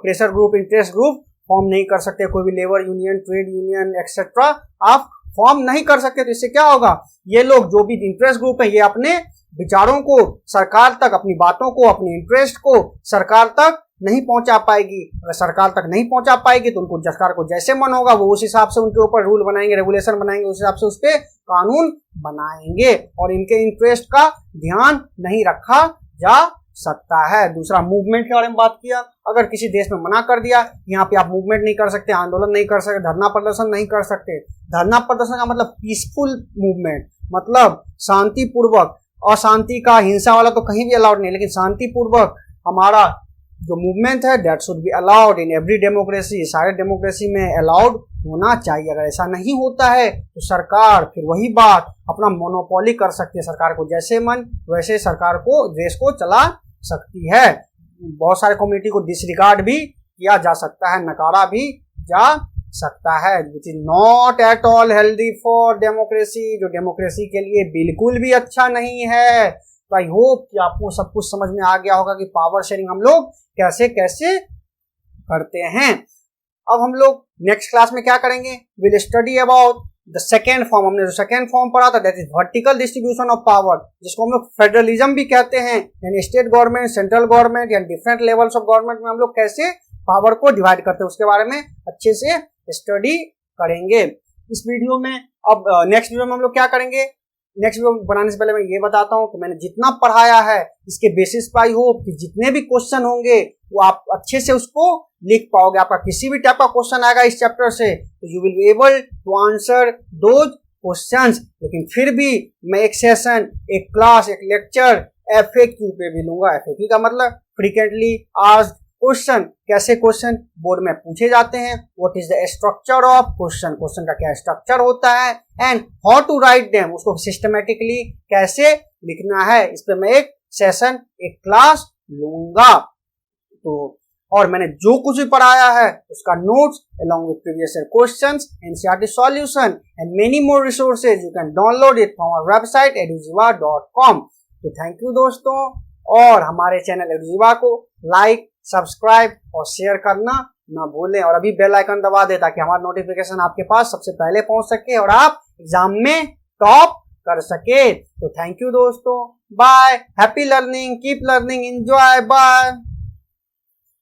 pressure group, interest group form नहीं कर सकते, कोई भी labour union, trade union etcetera आप फॉर्म नहीं कर सकते, तो इससे क्या होगा? ये लोग जो भी इंटरेस्ट ग्रुप है ये अपने विचारों को सरकार तक, अपनी बातों को, अपने इंटरेस्ट को सरकार तक नहीं पहुंचा पाएगी। अगर सरकार तक नहीं पहुंचा पाएगी तो उनको सरकार को जैसे मन होगा वो उस हिसाब से उनके ऊपर रूल बनाएंगे, रेगुलेशन बनाएंगे, उस हिसाब से उस पर कानून बनाएंगे और इनके इंटरेस्ट का ध्यान नहीं रखा जा सकता है। दूसरा, मूवमेंट के बारे में बात किया। अगर किसी देश में मना कर दिया यहाँ पे आप मूवमेंट नहीं कर सकते, आंदोलन नहीं कर सकते, धरना प्रदर्शन नहीं कर सकते। धरना प्रदर्शन का मतलब पीसफुल मूवमेंट, मतलब शांतिपूर्वक। अशांति का, हिंसा वाला तो कहीं भी अलाउड नहीं, लेकिन शांतिपूर्वक हमारा जो मूवमेंट है that should be allowed in every democracy, सारे डेमोक्रेसी में अलाउड होना चाहिए। अगर ऐसा नहीं होता है तो सरकार फिर वही बात अपना मोनोपोली कर सकती है, सरकार को जैसे मन वैसे सरकार को, देश को चला सकती है। बहुत सारे कम्युनिटी को डिसरिगार्ड भी किया जा सकता है, नकारा भी जा सकता है, which is not at all healthy for democracy, जो डेमोक्रेसी के लिए बिल्कुल भी अच्छा नहीं है। तो आई होप कि आपको सब कुछ समझ में आ गया होगा कि पावर शेयरिंग हम लोग कैसे कैसे करते हैं। अब हम लोग नेक्स्ट क्लास में क्या करेंगे? Will study about the second form. हमने जो सेकेंड फॉर्म पढ़ा था that is vertical distribution of power, जिसको हम लोग फेडरलिज्म भी कहते हैं, यानी स्टेट गवर्नमेंट, सेंट्रल गवर्नमेंट या डिफरेंट लेवल्स ऑफ गवर्नमेंट में हम लोग कैसे पावर को डिवाइड करते हैं, उसके बारे में अच्छे से स्टडी करेंगे इस वीडियो में। अब नेक्स्ट वीडियो में हम लोग क्या करेंगे? नेक्स्ट वीडियो बनाने से पहले मैं ये बताता हूँ कि मैंने जितना पढ़ाया है इसके बेसिस पर आई होप कि जितने भी क्वेश्चन होंगे वो आप अच्छे से उसको लिख पाओगे। आपका किसी भी टाइप का क्वेश्चन आएगा इस चैप्टर से तो you will be able to answer those questions. लेकिन फिर भी मैं एक सेशन, एक क्लास, एक लेक्चर FAQ पे भी लूंगा। FAQ का मतलब फ्रीक्वेंटली आस्क्ड क्वेश्चन, कैसे क्वेश्चन बोर्ड में पूछे जाते हैं, what is the structure of question, question का क्या स्ट्रक्चर होता है, and how to write them, उसको सिस्टमेटिकली कैसे लिखना है, इस पे मैं एक सेशन, एक क्लास लूंगा। तो और मैंने जो कुछ भी पढ़ाया है उसका notes along with previous year questions, NCERT solution and many more resources you can download it from our website edujiva.com। तो थैंक यू दोस्तों, और हमारे चैनल एडुजीवा को लाइक, सब्सक्राइब और शेयर करना ना भूलें, और अभी बेल आइकन दबा दें ताकि हमारा नोटिफिकेशन आपके पास सबसे पहले पहुंच सके और आप एग्जाम में टॉप कर सके। तो थैंक यू दोस्तों, bye, happy learning, keep learning, enjoy, bye.